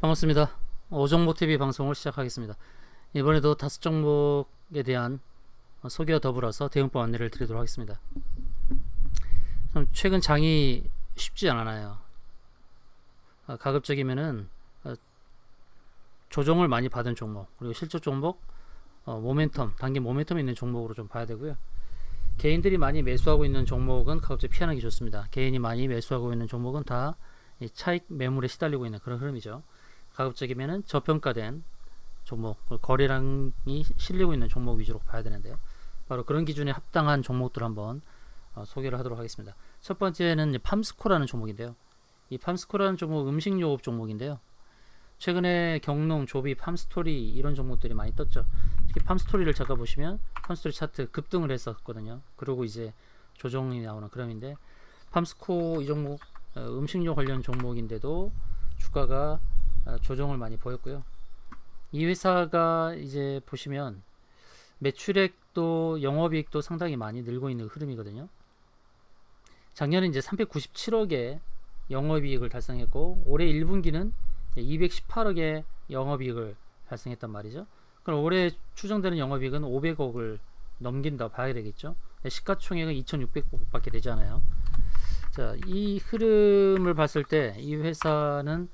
반갑습니다. 오종목TV 방송을 시작하겠습니다. 이번에도 5종목에 대한 소개와 더불어서 대응법 안내를 드리도록 하겠습니다. 최근 장이 쉽지 않아요. 가급적이면은 조정을 많이 받은 종목, 그리고 실적 종목, 모멘텀, 단기 모멘텀 있는 종목으로 좀 봐야 되고요. 개인들이 많이 매수하고 있는 종목은 가급적 피하는 게 좋습니다. 개인이 많이 매수하고 있는 종목은 다 차익 매물에 시달리고 있는 그런 흐름이죠. 가급적이면은 저평가된 종목, 거래량이 실리고 있는 종목 위주로 봐야 되는데요. 바로 그런 기준에 합당한 종목들 한번 소개를 하도록 하겠습니다. 첫 번째는 팜스코라는 종목인데요. 이 팜스코라는 종목 음식료업 종목인데요. 최근에 경농, 조비, 팜스토리 이런 종목들이 많이 떴죠. 특히 팜스토리를 잠깐 보시면 팜스토리 차트 급등을 했었거든요. 그리고 이제 조정이 나오는 그림인데, 팜스코 이 종목 음식료 관련 종목인데도 주가가 조정을 많이 보였고요. 이 회사가 이제 보시면 매출액도 영업이익도 상당히 많이 늘고 있는 흐름이거든요. 작년에 이제 397억의 영업이익을 달성했고, 올해 1분기는 218억의 영업이익을 달성했단 말이죠. 그럼 올해 추정되는 영업이익은 500억을 넘긴다 봐야 되겠죠. 시가총액은 2,600억밖에 되지 않아요. 자, 이 흐름을 봤을 때 이 회사는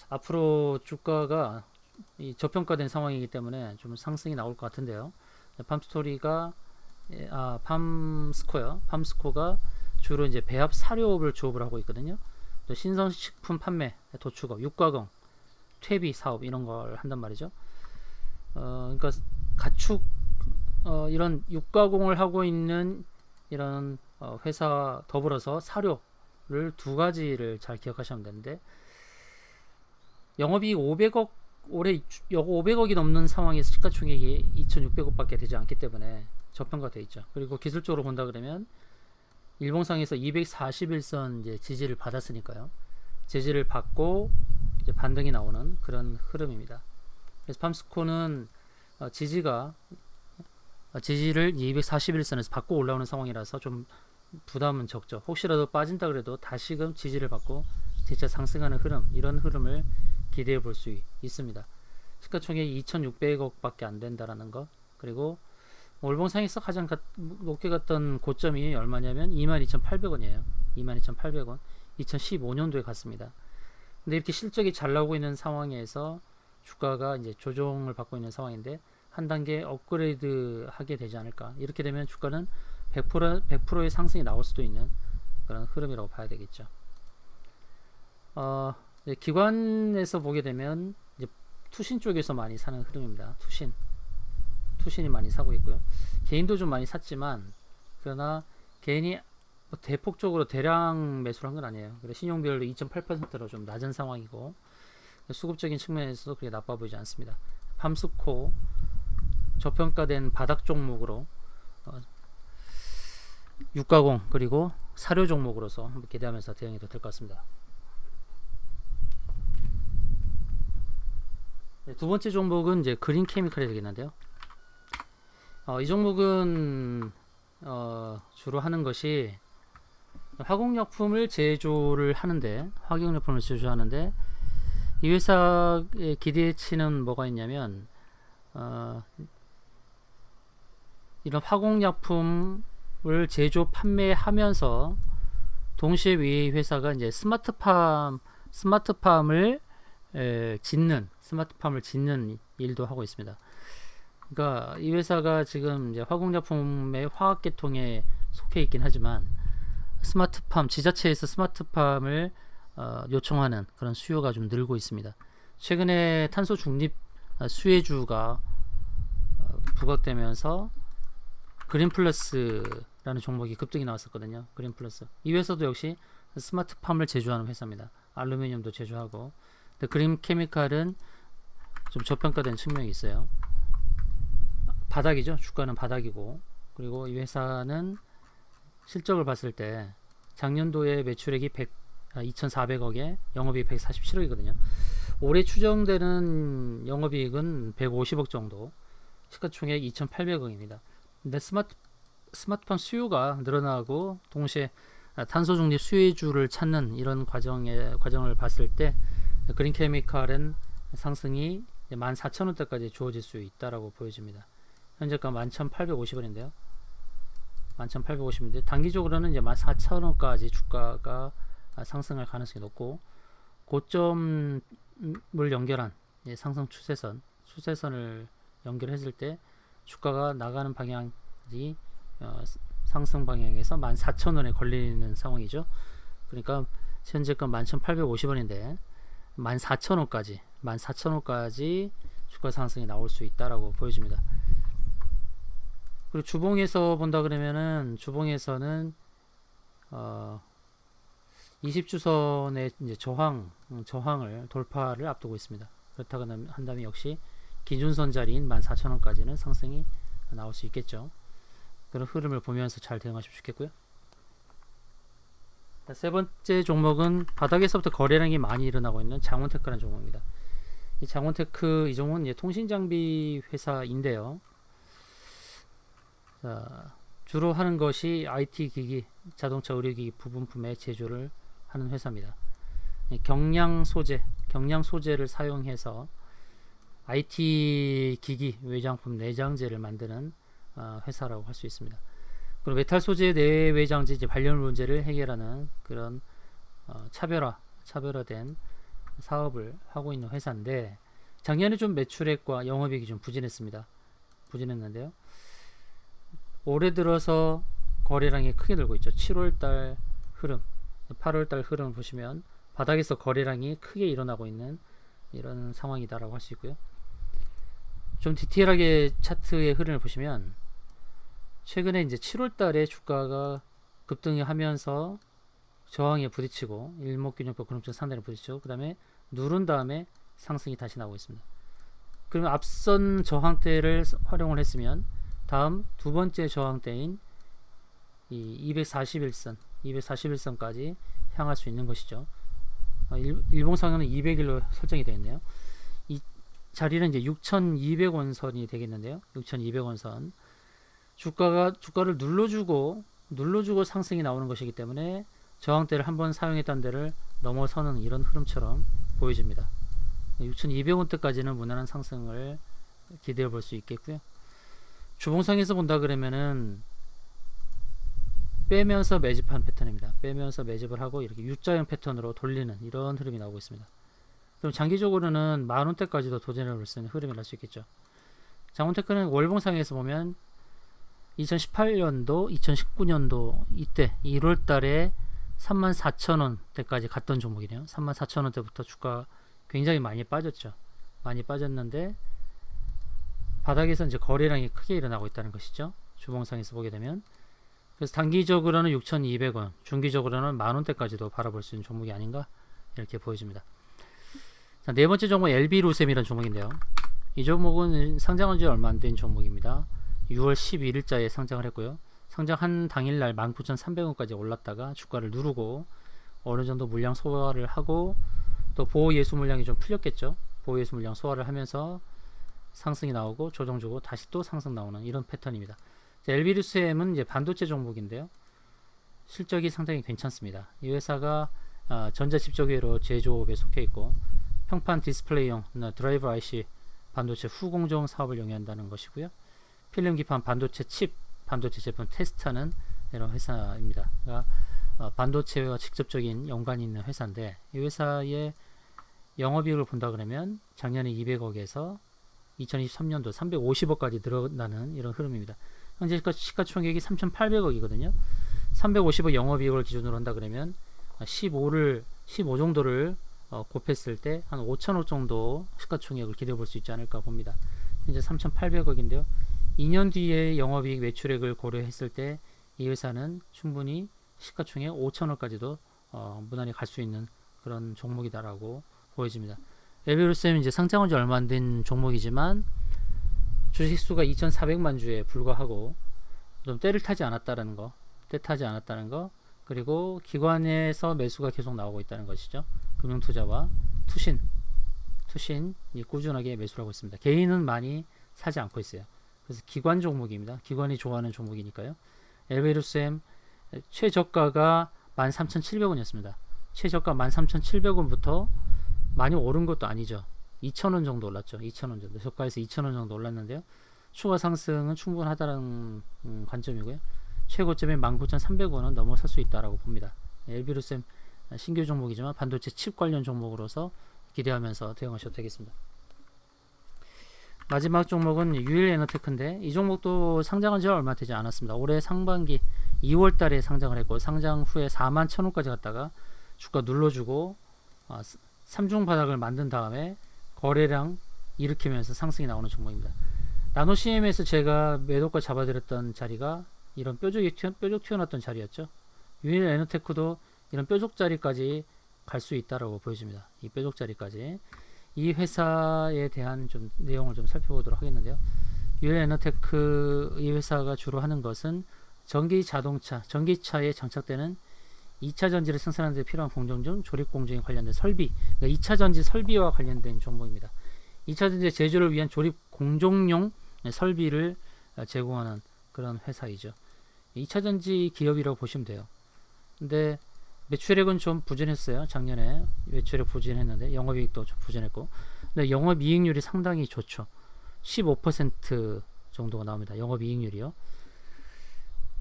앞으로 주가가 저평가된 상황이기 때문에 좀 상승이 나올 것 같은데요. 팜스토리가 팜스코가 주로 이제 배합 사료업을 주업을 하고 있거든요. 또 신선식품 판매, 도축업, 육가공, 퇴비 사업 이런 걸 한단 말이죠. 그러니까 가축 이런 육가공을 하고 있는 이런 회사 더불어서 사료를 두 가지를 잘 기억하시면 되는데, 영업이익 500억, 올해 500억이 넘는 상황에서 시가총액이 2,600억밖에 되지 않기 때문에 저평가되어 있죠. 그리고 기술적으로 본다 그러면 일봉상에서 241선 이제 지지를 받았으니까요. 지지를 받고 이제 반등이 나오는 그런 흐름입니다. 그래서 팜스코는 지지를 241선에서 받고 올라오는 상황이라서 좀 부담은 적죠. 혹시라도 빠진다 그래도 다시금 지지를 받고 진짜 상승하는 흐름, 이런 흐름을 기대해 볼 수 있습니다. 시가총액이 2,600억밖에 안 된다라는 거. 그리고 월봉상에서 가장 높게 갔던 고점이 얼마냐면 22,800원이에요. 22,800원. 2015년도에 갔습니다. 근데 이렇게 실적이 잘 나오고 있는 상황에서 주가가 이제 조정을 받고 있는 상황인데, 한 단계 업그레이드 하게 되지 않을까. 이렇게 되면 주가는 100%의 상승이 나올 수도 있는 그런 흐름이라고 봐야 되겠죠. 기관에서 보게 되면 이제 투신 쪽에서 많이 사는 흐름입니다. 투신이 많이 사고 있고요. 개인도 좀 많이 샀지만, 그러나 개인이 대폭적으로 대량 매수를 한 건 아니에요. 그래서 신용비율도 2.8%로 좀 낮은 상황이고, 수급적인 측면에서도 그렇게 나빠 보이지 않습니다. 팜스코 저평가된 바닥 종목으로 육가공 그리고 사료 종목으로서 한번 기대하면서 대응이 될 것 같습니다. 두 번째 종목은 이제 그린 케미칼이 되겠는데요. 이 종목은 주로 하는 것이 화공약품을 제조를 하는데, 이 회사의 기대치는 뭐가 있냐면, 이런 화공약품을 제조 판매하면서 동시에 이 회사가 이제 스마트팜을 짓는 일도 하고 있습니다. 그러니까 이 회사가 지금 이제 화공약품의 화학계통에 속해 있긴 하지만, 지자체에서 스마트팜을 요청하는 그런 수요가 좀 늘고 있습니다. 최근에 탄소 중립 수혜주가 부각되면서 그린플러스라는 종목이 급등이 나왔었거든요. 그린플러스. 이 회사도 역시 스마트팜을 제조하는 회사입니다. 알루미늄도 제조하고. 근데 그린 케미칼은 좀 저평가된 측면이 있어요. 바닥이죠. 주가는 바닥이고. 그리고 이 회사는 실적을 봤을 때 작년도에 매출액이 2,400억에 영업이익 147억이거든요. 올해 추정되는 영업이익은 150억 정도, 시가총액 2,800억입니다. 근데 스마트팜 수요가 늘어나고 동시에 탄소 중립 수혜주를 찾는 이런 과정을 봤을 때 그린 케미칼은 상승이 14,000원대까지 주어질 수 있다라고 보여집니다. 현재가 11,850원인데요. 11,850원인데 단기적으로는 이제 14,000원까지 주가가 상승할 가능성이 높고, 고점을 연결한 상승 추세선을 연결했을 때 주가가 나가는 방향이 상승 방향에서 14,000원에 걸리는 상황이죠. 그러니까 현재가 11,850원인데 14,000원까지 주가 상승이 나올 수 있다라고 보여집니다. 그리고 주봉에서 본다 그러면은, 주봉에서는 20주선의 이제 저항을 돌파를 앞두고 있습니다. 그렇다고 한다면 역시 기준선 자리인 14,000원까지는 상승이 나올 수 있겠죠. 그런 흐름을 보면서 잘 대응하시면 좋겠고요. 세 번째 종목은 바닥에서부터 거래량이 많이 일어나고 있는 장원테크라는 종목입니다. 이 장원테크, 이 종목은 이제 통신장비 회사인데요. 자, 주로 하는 것이 IT 기기, 자동차 의료기기 부분품의 제조를 하는 회사입니다. 경량 소재를 사용해서 IT 기기 외장품 내장재를 만드는 회사라고 할 수 있습니다. 그리고 메탈 소재 내외장재 발열 문제를 해결하는 그런 차별화된 사업을 하고 있는 회사인데, 작년에 좀 매출액과 영업이익이 좀 부진했는데요. 올해 들어서 거래량이 크게 늘고 있죠. 7월달 흐름, 8월달 흐름을 보시면 바닥에서 거래량이 크게 일어나고 있는 이런 상황이다라고 할 수 있고요. 좀 디테일하게 차트의 흐름을 보시면, 최근에 이제 7월달에 주가가 급등을 하면서 저항에 부딪히고 일목균형법 그림점 상단에 부딪히고, 그 다음에 누른 다음에 상승이 다시 나오고 있습니다. 그러면 앞선 저항대를 활용을 했으면 다음 두 번째 저항대인 이 241선까지 향할 수 있는 것이죠. 일봉상에는 200일로 설정이 되어 있네요. 이 자리는 이제 6,200원 선이 되겠는데요. 6,200원 선. 주가를 눌러주고 상승이 나오는 것이기 때문에 저항대를 한번 사용했던 데를 넘어서는 이런 흐름처럼 보여집니다. 6,200원대까지는 무난한 상승을 기대해 볼 수 있겠고요. 주봉상에서 본다 그러면은 빼면서 매집한 패턴입니다. 빼면서 매집을 하고 이렇게 U자형 패턴으로 돌리는 이런 흐름이 나오고 있습니다. 그럼 장기적으로는 만원대까지도 도전해 볼 수 있는 흐름이 날 수 있겠죠. 장원테크는 월봉상에서 보면 2018년도, 2019년도 이때 1월달에 34,000원대까지 갔던 종목이네요. 34,000원대부터 주가 굉장히 많이 빠졌죠. 많이 빠졌는데 바닥에서 이제 거래량이 크게 일어나고 있다는 것이죠. 주봉상에서 보게 되면. 그래서 단기적으로는 6,200원, 중기적으로는 만원대까지도 바라볼 수 있는 종목이 아닌가 이렇게 보여집니다. 자, 네 번째 종목 LB루셈이라는 종목인데요. 이 종목은 상장한 지 얼마 안 된 종목입니다. 6월 11일자에 상장을 했고요. 상장한 당일날 19,300원까지 올랐다가 주가를 누르고 어느 정도 물량 소화를 하고, 또 보호예수 물량이 좀 풀렸겠죠. 보호예수 물량 소화를 하면서 상승이 나오고 조정 주고 다시 또 상승 나오는 이런 패턴입니다. LB루셈은 이제 반도체 종목인데요. 실적이 상당히 괜찮습니다. 이 회사가 전자칩조계로 제조업에 속해 있고, 평판 디스플레이용 드라이버 IC 반도체 후공정 사업을 영위한다는 것이고요. 필름 기판 반도체 제품 테스트하는 이런 회사입니다. 그러니까 반도체와 직접적인 연관이 있는 회사인데, 이 회사의 영업이익을 본다 그러면 작년에 200억에서 2023년도 350억까지 늘어나는 이런 흐름입니다. 현재 시가총액이 3,800억이거든요. 350억 영업이익을 기준으로 한다 그러면 15 정도를 곱했을 때 한 5,000억 정도 시가총액을 기대해 볼 수 있지 않을까 봅니다. 현재 3,800억인데요. 2년 뒤에 영업이익 매출액을 고려했을 때 이 회사는 충분히 시가총액 5,000억까지도 무난히 갈 수 있는 그런 종목이다라고 보여집니다. LB루셈 이제 상장한 지 얼마 안 된 종목이지만 주식수가 2,400만 주에 불과하고 좀 때를 타지 않았다는 거, 그리고 기관에서 매수가 계속 나오고 있다는 것이죠. 금융투자와 투신이 꾸준하게 매수를 하고 있습니다. 개인은 많이 사지 않고 있어요. 그래서 기관 종목입니다. 기관이 좋아하는 종목이니까요. LB루셈 최저가가 13,700원이었습니다. 최저가 13,700원부터 많이 오른 것도 아니죠. 2,000원 정도 올랐죠. 2,000원 정도. 저가에서 2,000원 정도 올랐는데요. 추가 상승은 충분하다는 관점이고요. 최고점인 19,300원은 넘어설 수 있다라고 봅니다. 엘비루셈 신규 종목이지만 반도체 칩 관련 종목으로서 기대하면서 대응하셔도 되겠습니다. 마지막 종목은 유일에너테크인데 이 종목도 상장한 지 얼마 되지 않았습니다. 올해 상반기 2월 달에 상장을 했고 상장 후에 41,000원까지 갔다가 주가 눌러주고 3중 바닥을 만든 다음에 거래량 일으키면서 상승이 나오는 종목입니다. 나노 CM에서 제가 매도가 잡아드렸던 자리가 이런 뾰족이 뾰족 튀어나왔던 자리였죠. 유일에너테크도 이런 뾰족 자리까지 갈 수 있다라고 보여집니다. 이 뾰족 자리까지. 이 회사에 대한 좀 내용을 좀 살펴보도록 하겠는데요. 유일에너테크 이 회사가 주로 하는 것은 전기 자동차, 전기차에 장착되는 2차 전지를 생산하는 데 필요한 공정 중 조립 공정에 관련된 설비, 그러니까 2차 전지 설비와 관련된 종목입니다. 2차 전지 제조를 위한 조립 공정용 설비를 제공하는 그런 회사이죠. 2차 전지 기업이라고 보시면 돼요. 근데 매출액은 좀 부진했어요. 작년에 매출액 부진했는데 영업이익도 좀 부진했고, 근데 영업이익률이 상당히 좋죠. 15% 정도가 나옵니다. 영업이익률이요.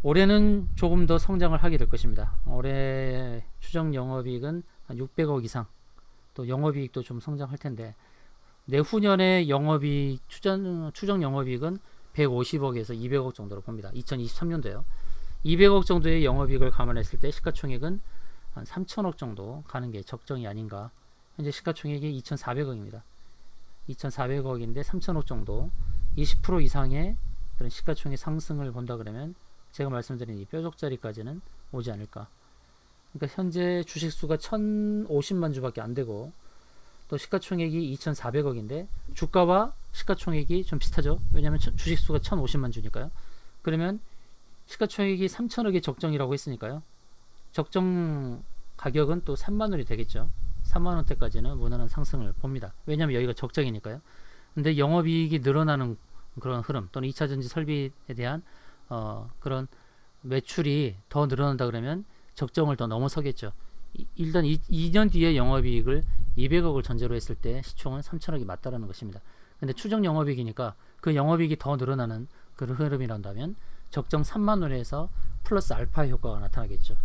올해는 조금 더 성장을 하게 될 것입니다. 올해 추정 영업이익은 한 600억 이상, 또 영업이익도 좀 성장할 텐데 내후년에 영업이익 추정 영업이익은 150억에서 200억 정도로 봅니다. 2023년도에요. 200억 정도의 영업이익을 감안했을 때 시가총액은 한 3천억 정도 가는 게 적정이 아닌가. 현재 시가총액이 2,400억입니다. 2,400억인데 3천억 정도, 20% 이상의 그런 시가총액 상승을 본다 그러면 제가 말씀드린 이 뾰족자리까지는 오지 않을까. 그러니까 현재 주식수가 1,050만 주밖에 안 되고 또 시가총액이 2,400억인데 주가와 시가총액이 좀 비슷하죠. 왜냐하면 주식수가 1,050만 주니까요. 그러면 시가총액이 3천억이 적정이라고 했으니까요. 적정 가격은 또 3만원이 되겠죠. 3만원대까지는 무난한 상승을 봅니다. 왜냐하면 여기가 적정이니까요. 근데 영업이익이 늘어나는 그런 흐름 또는 2차전지 설비에 대한 그런 매출이 더 늘어난다 그러면 적정을 더 넘어서겠죠. 일단 2년 뒤에 영업이익을 200억을 전제로 했을 때 시총은 3천억이 맞다라는 것입니다. 근데 추정 영업이익이니까 그 영업이익이 더 늘어나는 그런 흐름이란다면 적정 3만원에서 플러스 알파 효과가 나타나겠죠.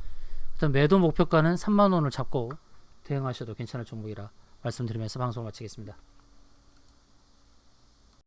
일단 매도 목표가는 3만원을 잡고 대응하셔도 괜찮을 종목이라 말씀드리면서 방송을 마치겠습니다.